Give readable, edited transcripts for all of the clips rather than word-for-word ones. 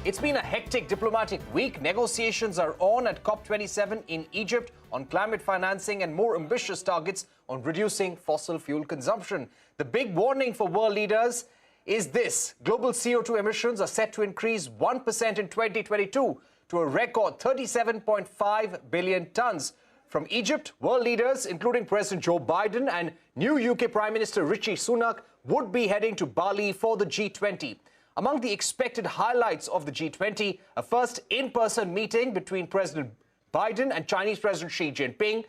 It's been a hectic diplomatic week. Negotiations are on at COP27 in Egypt on climate financing and more ambitious targets on reducing fossil fuel consumption. The big warning for world leaders is this: global CO2 emissions are set to increase 1% in 2022 to a record 37.5 billion tons. From Egypt, world leaders, including President Joe Biden and new UK Prime Minister Rishi Sunak, would be heading to Bali for the G20. Among the expected highlights of the G20, a first in-person meeting between President Biden and Chinese President Xi Jinping.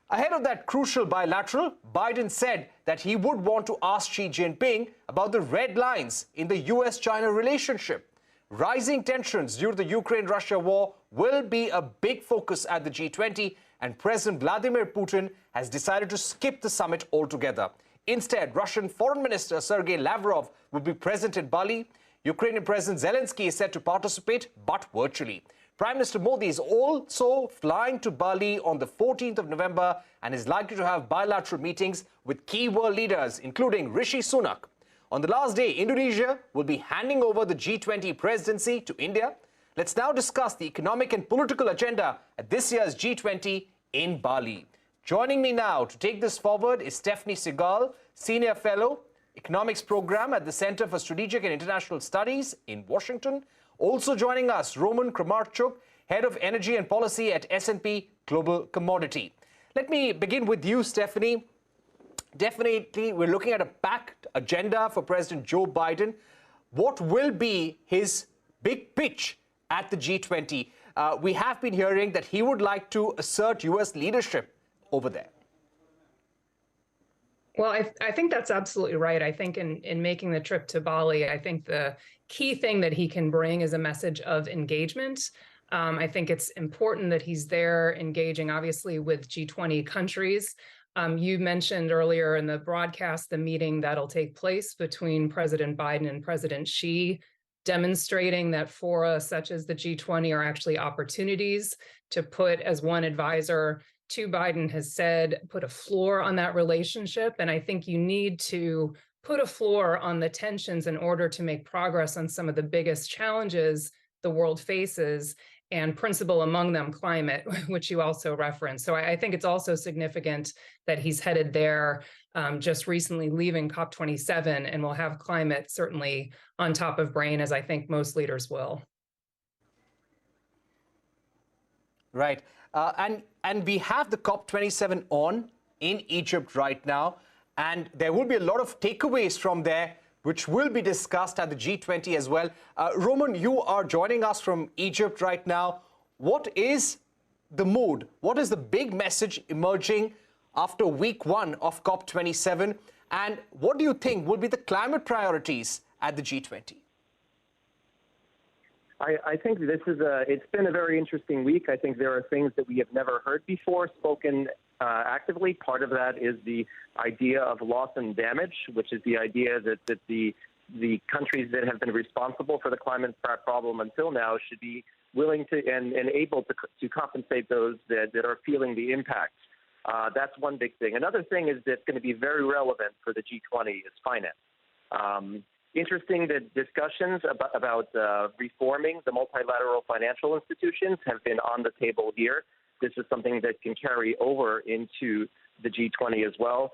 Ahead of that crucial bilateral, Biden said that he would want to ask Xi Jinping about the red lines in the US-China relationship. Rising tensions due to the Ukraine-Russia war will be a big focus at the G20, and President Vladimir Putin has decided to skip the summit altogether. Instead, Russian Foreign Minister Sergei Lavrov will be present in Bali. Ukrainian President Zelensky is set to participate, but virtually. Prime Minister Modi is also flying to Bali on the 14th of November and is likely to have bilateral meetings with key world leaders, including Rishi Sunak. On the last day, Indonesia will be handing over the G20 presidency to India. Let's now discuss the economic and political agenda at this year's G20 in Bali. Joining me now to take this forward is Stephanie Segal, Senior Fellow, Economics Program at the Center for Strategic and International Studies in Washington. Also joining us, Roman Kramarchuk, Head of Energy and Policy at S&P Global Commodity. Let me begin with you, Stephanie. Definitely, we're looking at a packed agenda for President Joe Biden. What will be his big pitch at the G20? We have been hearing that he would like to assert U.S. leadership over there. Well, I think that's absolutely right. I think in making the trip to Bali, I think the key thing that he can bring is a message of engagement. I think it's important that he's there engaging, obviously, with G20 countries. You mentioned earlier in the broadcast the meeting that'll take place between President Biden and President Xi, demonstrating that fora such as the G20 are actually opportunities to put, as one advisor to Biden has said, put a floor on that relationship. And I think you need to put a floor on the tensions in order to make progress on some of the biggest challenges the world faces, and principal among them climate, which you also referenced. So I think it's also significant that he's headed there, just recently leaving COP27, and will have climate certainly on top of brain, as I think most leaders will. Right. And we have the COP27 on in Egypt right now, and there will be a lot of takeaways from there, which will be discussed at the G20 as well. Roman, you are joining us from Egypt right now. What is the mood? What is the big message emerging after week one of COP27? And what do you think will be the climate priorities at the G20? I think it's been a very interesting week. I think there are things that we have never heard before spoken actively. Part of that is the idea of loss and damage, which is the idea that the countries that have been responsible for the climate problem until now should be willing to and able to compensate those that are feeling the impacts. That's one big thing. Another thing is that's going to be very relevant for the G20 is finance. Interesting that discussions about reforming the multilateral financial institutions have been on the table here. This is something that can carry over into the G20 as well.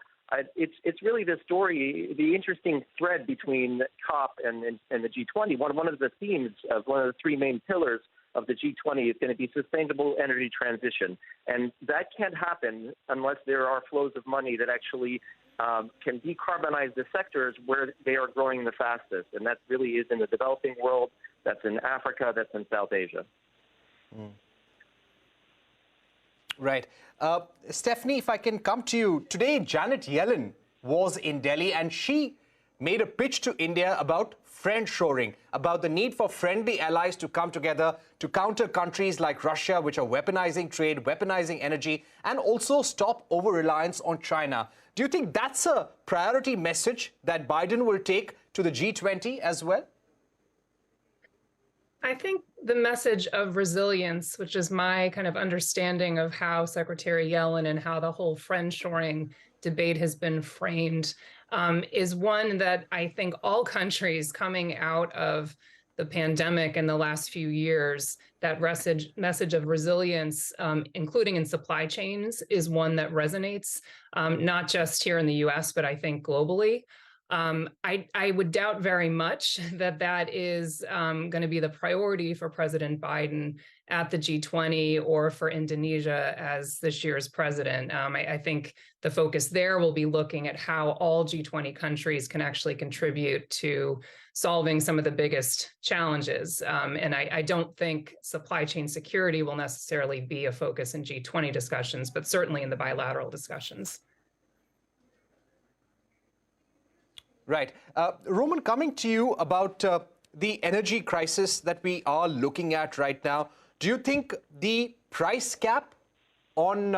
It's really the story, the interesting thread between COP and the G20. One of the themes of one of the three main pillars of the G20 is going to be sustainable energy transition. And that can't happen unless there are flows of money that actually can decarbonize the sectors where they are growing the fastest. And that really is in the developing world, that's in Africa, that's in South Asia. Right. Stephanie, if I can come to you. Today, Janet Yellen was in Delhi and she made a pitch to India about friendshoring, about the need for friendly allies to come together to counter countries like Russia, which are weaponizing trade, weaponizing energy, and also stop over-reliance on China. Do you think that's a priority message that Biden will take to the G20 as well? I think the message of resilience, which is my kind of understanding of how Secretary Yellen and how the whole friendshoring debate has been framed, is one that I think all countries coming out of the pandemic in the last few years, that message of resilience, including in supply chains, is one that resonates, not just here in the US, but I think globally. I would doubt very much that that is going to be the priority for President Biden at the G20 or for Indonesia as this year's president. I think the focus there will be looking at how all G20 countries can actually contribute to solving some of the biggest challenges. And I don't think supply chain security will necessarily be a focus in G20 discussions, but certainly in the bilateral discussions. Right. Roman, coming to you about the energy crisis that we are looking at right now, do you think the price cap on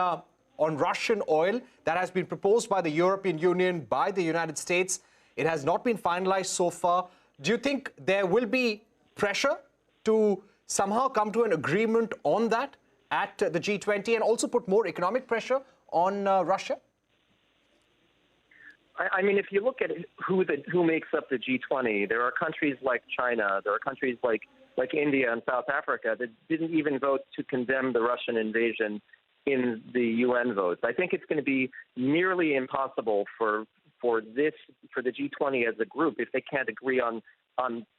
Russian oil that has been proposed by the European Union, by the United States, it has not been finalized so far, do you think there will be pressure to somehow come to an agreement on that at the G20 and also put more economic pressure on Russia? I mean, if you look at who makes up the G20, there are countries like China, there are countries like India and South Africa that didn't even vote to condemn the Russian invasion in the UN votes. I think it's going to be nearly impossible for the G20 as a group, if they can't agree on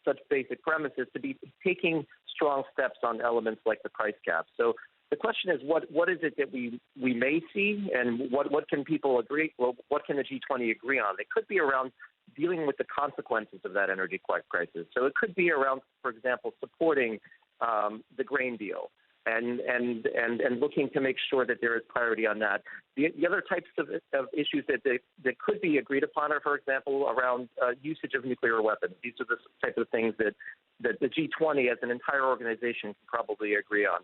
such basic premises, to be taking strong steps on elements like the price cap. So the question is, what is it that we may see, and what can people agree? Well, what can the G20 agree on? It could be around dealing with the consequences of that energy crisis. So it could be around, for example, supporting the grain deal and looking to make sure that there is clarity on that. The other types of issues that could be agreed upon are, for example, around usage of nuclear weapons. These are the types of things that the G20 as an entire organization can probably agree on.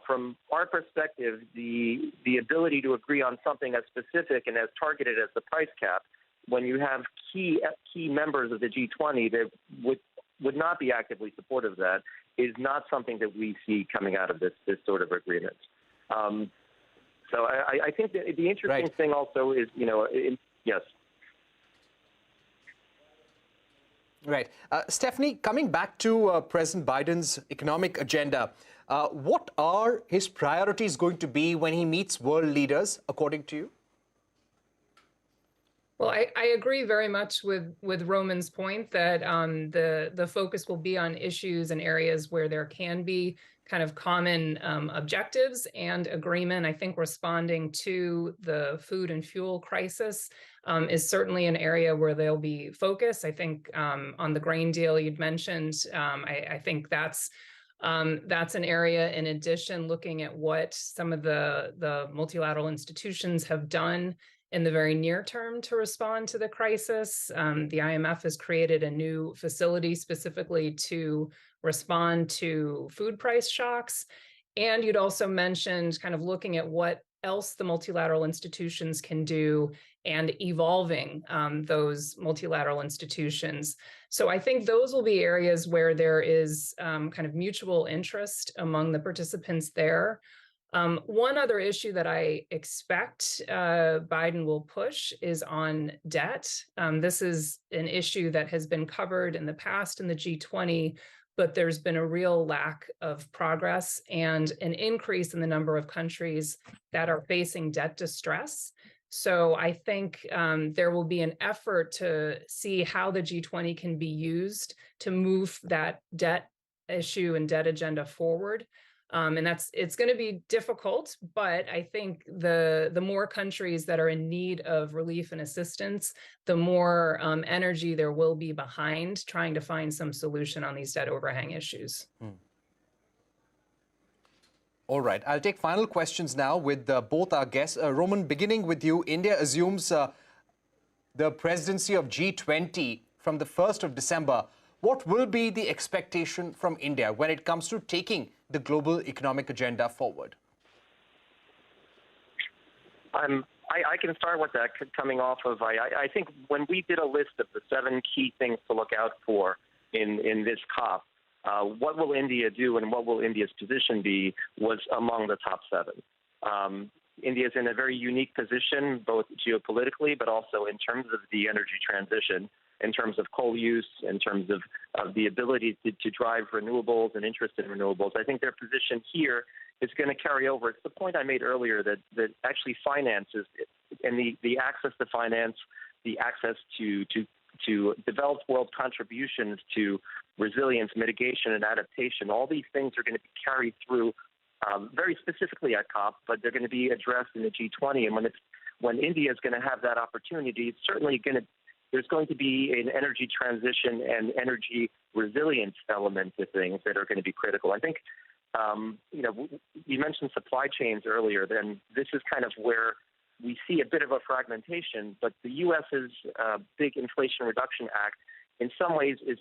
From our perspective, the ability to agree on something as specific and as targeted as the price cap, when you have key members of the G20 that would not be actively supportive of that, is not something that we see coming out of this sort of agreement. So I think that the interesting thing also is, yes. Right. Stephanie, coming back to President Biden's economic agenda, what are his priorities going to be when he meets world leaders, according to you? Well, I agree very much with Roman's point that the focus will be on issues and areas where there can be kind of common objectives and agreement. I think responding to the food and fuel crisis is certainly an area where there'll be focus. I think on the grain deal you'd mentioned, I think that's an area, in addition, looking at what some of the multilateral institutions have done in the very near term to respond to the crisis. The IMF has created a new facility specifically to respond to food price shocks. And you'd also mentioned kind of looking at what else the multilateral institutions can do and evolving those multilateral institutions. So I think those will be areas where there is kind of mutual interest among the participants there. One other issue that I expect Biden will push is on debt. This is an issue that has been covered in the past in the G20, but there's been a real lack of progress and an increase in the number of countries that are facing debt distress. So I think there will be an effort to see how the G20 can be used to move that debt issue and debt agenda forward. And it's going to be difficult, but I think the more countries that are in need of relief and assistance, the more energy there will be behind trying to find some solution on these debt overhang issues. All right, I'll take final questions now with both our guests. Roman, beginning with you, India assumes the presidency of G20 from the 1st of December. What will be the expectation from India when it comes to taking the global economic agenda forward? I can start with that, coming off of, I think when we did a list of the 7 key things to look out for in this COP, what will India do and what will India's position be was among the top 7. India is in a very unique position, both geopolitically, but also in terms of the energy transition. in terms of coal use, in terms of the ability to drive renewables and interest in renewables. I think their position here is going to carry over. It's the point I made earlier that actually finances and the access to finance, the access to developed world contributions to resilience, mitigation, and adaptation, all these things are going to be carried through very specifically at COP, but they're going to be addressed in the G20. And when India is going to have that opportunity, it's certainly there's going to be an energy transition and energy resilience element to things that are going to be critical. I think, you mentioned supply chains earlier, then this is kind of where we see a bit of a fragmentation, but the U.S.'s big Inflation Reduction Act in some ways is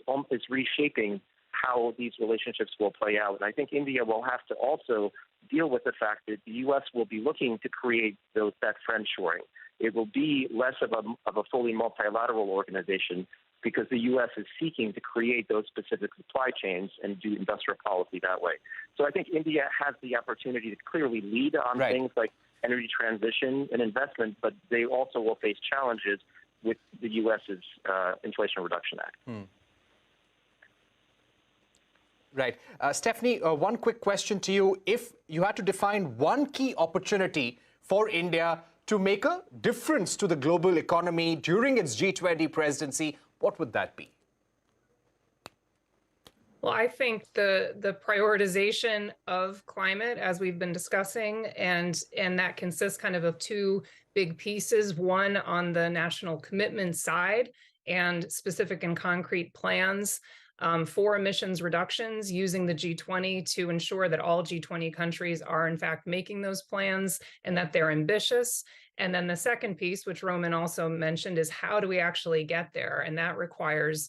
reshaping how these relationships will play out. And I think India will have to also deal with the fact that the U.S. will be looking to create that friendshoring. It will be less of a fully multilateral organization because the U.S. is seeking to create those specific supply chains and do industrial policy that way. So I think India has the opportunity to clearly lead on things like energy transition and investment, but they also will face challenges with the U.S.'s Inflation Reduction Act. Right. Stephanie, one quick question to you. If you had to define one key opportunity for India to make a difference to the global economy during its G20 presidency, what would that be? Well, I think the prioritization of climate, as we've been discussing, and that consists kind of two big pieces, one on the national commitment side and specific and concrete plans for emissions reductions using the G20 to ensure that all G20 countries are in fact making those plans and that they're ambitious. And then the second piece, which Roman also mentioned, is how do we actually get there? And that requires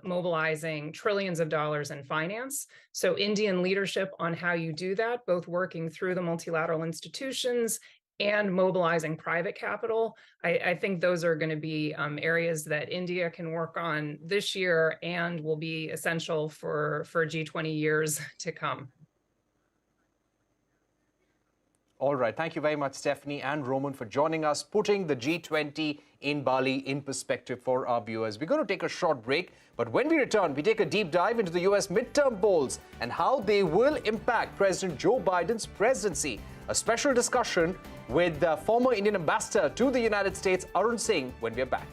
mobilizing trillions of dollars in finance. So Indian leadership on how you do that, both working through the multilateral institutions and mobilizing private capital. I think those are going to be areas that India can work on this year and will be essential for G20 years to come. All right. Thank you very much, Stephanie and Roman, for joining us, putting the G20 in Bali in perspective for our viewers. We're going to take a short break, but when we return, we take a deep dive into the U.S. midterm polls and how they will impact President Joe Biden's presidency. A special discussion with the former Indian ambassador to the United States, Arun Singh, when we're back.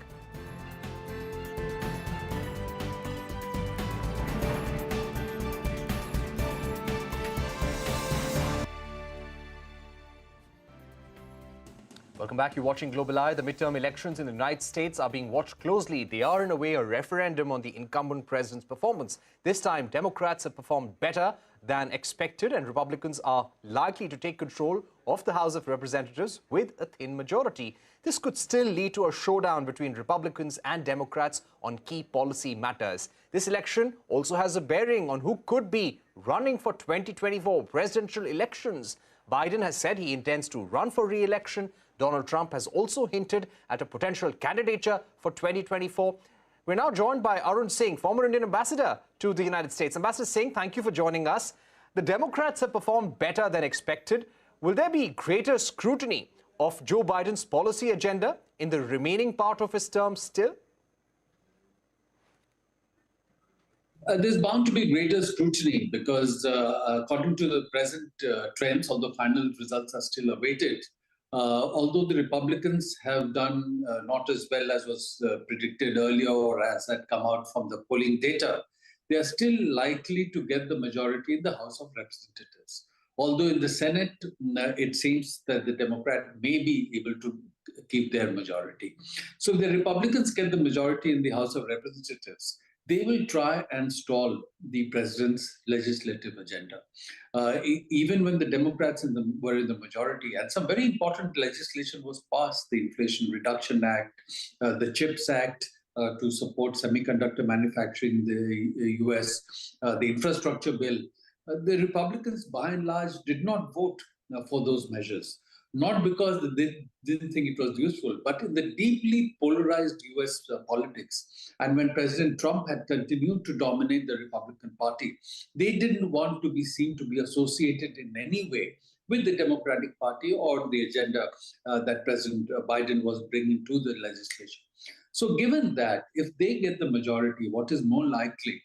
Welcome back. You're watching Global Eye. The midterm elections in the United States are being watched closely. They are, in a way, a referendum on the incumbent president's performance. This time, Democrats have performed better than expected, and Republicans are likely to take control of the House of Representatives with a thin majority. This could still lead to a showdown between Republicans and Democrats on key policy matters. This election also has a bearing on who could be running for 2024 presidential elections. Biden has said he intends to run for re-election. Donald Trump has also hinted at a potential candidature for 2024. We're now joined by Arun Singh, former Indian ambassador to the United States. Ambassador Singh, thank you for joining us. The Democrats have performed better than expected. Will there be greater scrutiny of Joe Biden's policy agenda in the remaining part of his term still? There's bound to be greater scrutiny because according to the present trends, although final results are still awaited, although the Republicans have done not as well as was predicted earlier or as had come out from the polling data, they are still likely to get the majority in the House of Representatives. Although in the Senate, it seems that the Democrat may be able to keep their majority. So if the Republicans get the majority in the House of Representatives, they will try and stall the president's legislative agenda. Even when the Democrats were in the majority, and some very important legislation was passed, the Inflation Reduction Act, the CHIPS Act to support semiconductor manufacturing in the US, the infrastructure bill, the Republicans by and large did not vote for those measures. Not because they didn't think it was useful, but in the deeply polarized US politics. And when President Trump had continued to dominate the Republican Party, they didn't want to be seen to be associated in any way with the Democratic Party or the agenda that President Biden was bringing to the legislation. So given that, if they get the majority, what is more likely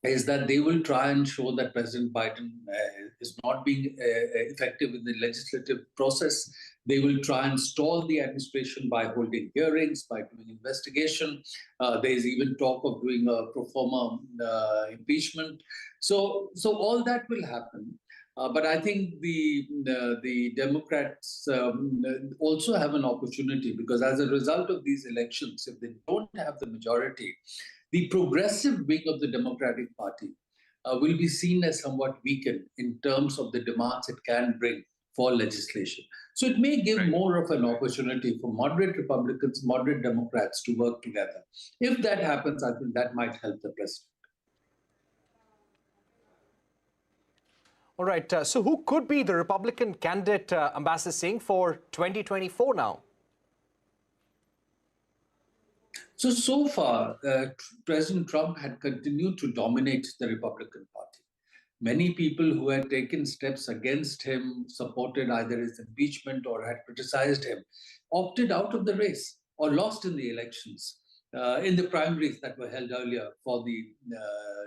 is that they will try and show that President Biden is not being effective in the legislative process. They will try and stall the administration by holding hearings, by doing investigation. There is even talk of doing a pro forma impeachment. So all that will happen. But I think the Democrats also have an opportunity, because as a result of these elections, if they don't have the majority, the progressive wing of the Democratic Party will be seen as somewhat weakened in terms of the demands it can bring for legislation. So it may give more of an opportunity for moderate Republicans, moderate Democrats to work together. If that happens, I think that might help the president. All right. So who could be the Republican candidate, Ambassador Singh, for 2024 now? So far, President Trump had continued to dominate the Republican Party. Many people who had taken steps against him, supported either his impeachment or had criticized him, opted out of the race or lost in the elections, in the primaries that were held earlier for the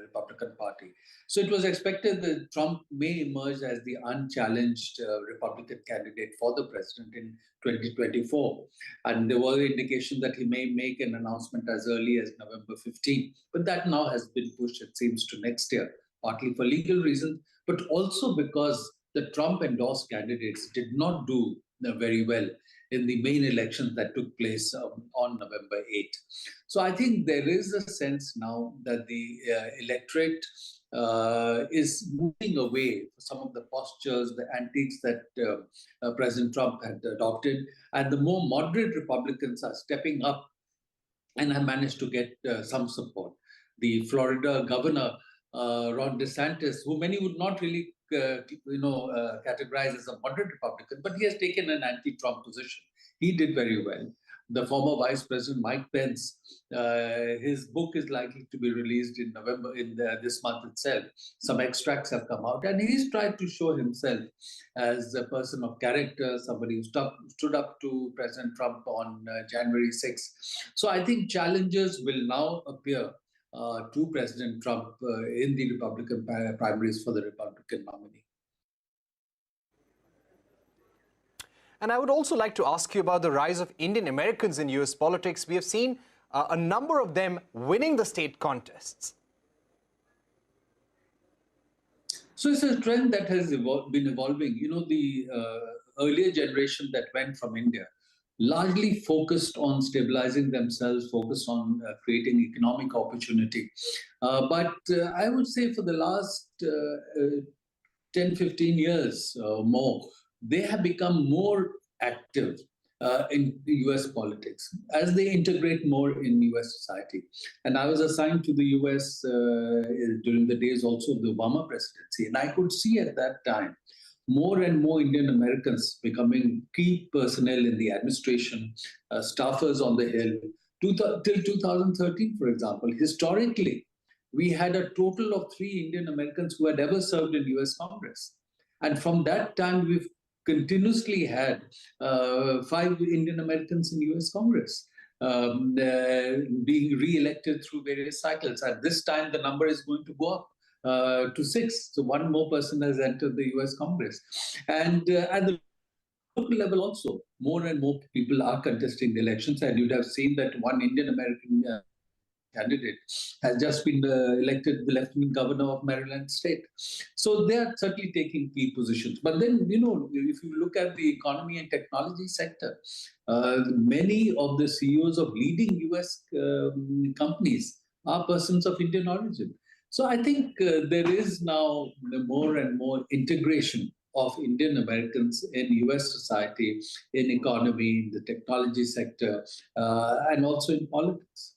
Republican Party. So it was expected that Trump may emerge as the unchallenged Republican candidate for the president in 2024. And there was an indication that he may make an announcement as early as November 15. But that now has been pushed, it seems, to next year, partly for legal reasons, but also because the Trump-endorsed candidates did not do very well in the main elections that took place on November 8. So I think there is a sense now that the electorate is moving away from some of the postures, the antics that President Trump had adopted, and the more moderate Republicans are stepping up and have managed to get some support. The Florida governor, Ron DeSantis, who many would not really categorize as a moderate Republican, but he has taken an anti-Trump position. He did very well. The former Vice President Mike Pence, his book is likely to be released in November, this month itself. Some extracts have come out, and he's tried to show himself as a person of character, somebody who stood up to President Trump on January 6th. So I think challenges will now appear to President Trump in the Republican primaries for the Republican nominee. And I would also like to ask you about the rise of Indian Americans in US politics. We have seen a number of them winning the state contests. So it's a trend that has been evolving. You know, the earlier generation that went from India largely focused on stabilizing themselves, focused on creating economic opportunity. But I would say for the last 10, 15 years or more, they have become more active in US politics as they integrate more in US society. And I was assigned to the US during the days also of the Obama presidency. And I could see at that time more and more Indian Americans becoming key personnel in the administration, staffers on the Hill. Till 2013, for example, historically, we had a total of 3 Indian Americans who had ever served in US Congress. And from that time, we've continuously had 5 Indian Americans in US Congress being re-elected through various cycles. At this time, the number is going to go up to 6. So 1 more person has entered the US Congress. And at the local level also, more and more people are contesting the elections. And you'd have seen that 1 Indian American candidate has just been elected the Lieutenant Governor of Maryland State. So they are certainly taking key positions. But then, you know, if you look at the economy and technology sector, many of the CEOs of leading US companies are persons of Indian origin. So I think there is now more and more integration of Indian Americans in US society, in economy, in the technology sector, and also in politics.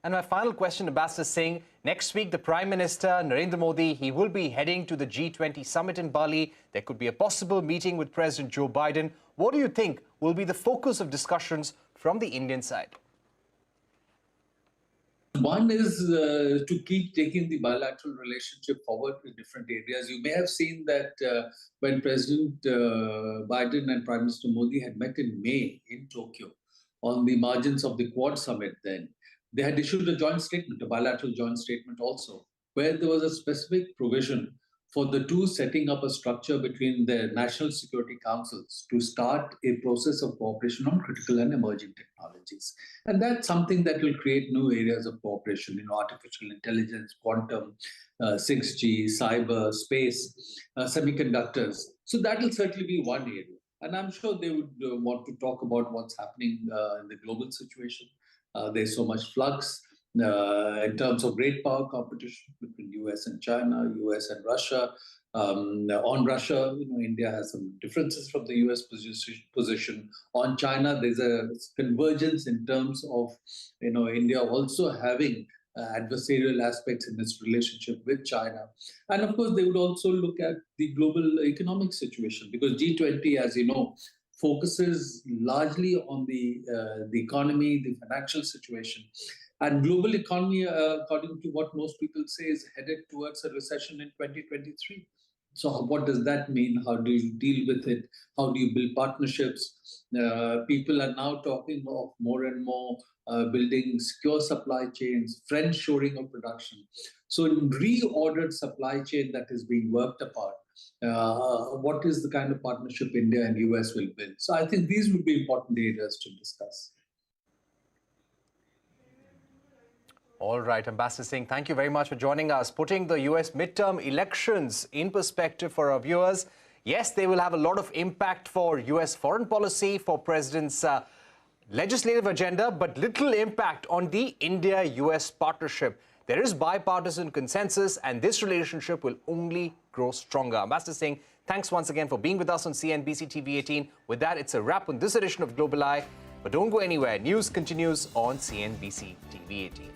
And my final question, Ambassador Singh, next week the Prime Minister, Narendra Modi, he will be heading to the G20 Summit in Bali. There could be a possible meeting with President Joe Biden. What do you think will be the focus of discussions from the Indian side? One is to keep taking the bilateral relationship forward in different areas. You may have seen that when President Biden and Prime Minister Modi had met in May in Tokyo on the margins of the Quad Summit then, they had issued a joint statement, a bilateral joint statement also, where there was a specific provision for the two setting up a structure between their national security councils to start a process of cooperation on critical and emerging technologies. And that's something that will create new areas of cooperation, artificial intelligence, quantum, 6G, cyber, space, semiconductors. So that will certainly be one area. And I'm sure they would want to talk about what's happening in the global situation. There's so much flux. In terms of great power competition between US and China, US and Russia. On Russia, India has some differences from the US position. On China, there's a convergence in terms of India also having adversarial aspects in its relationship with China. And of course, they would also look at the global economic situation because G20, as you know, focuses largely on the economy, the financial situation. And global economy, according to what most people say, is headed towards a recession in 2023. So what does that mean? How do you deal with it? How do you build partnerships? People are now talking of more and more building secure supply chains, friend-shoring of production. So in reordered supply chain that is being worked upon, what is the kind of partnership India and US will build? So I think these would be important areas to discuss. All right, Ambassador Singh, thank you very much for joining us. Putting the US midterm elections in perspective for our viewers, yes, they will have a lot of impact for US foreign policy, for President's legislative agenda, but little impact on the India-US partnership. There is bipartisan consensus, and this relationship will only grow stronger. Ambassador Singh, thanks once again for being with us on CNBC TV 18. With that, it's a wrap on this edition of Global Eye. But don't go anywhere. News continues on CNBC TV 18.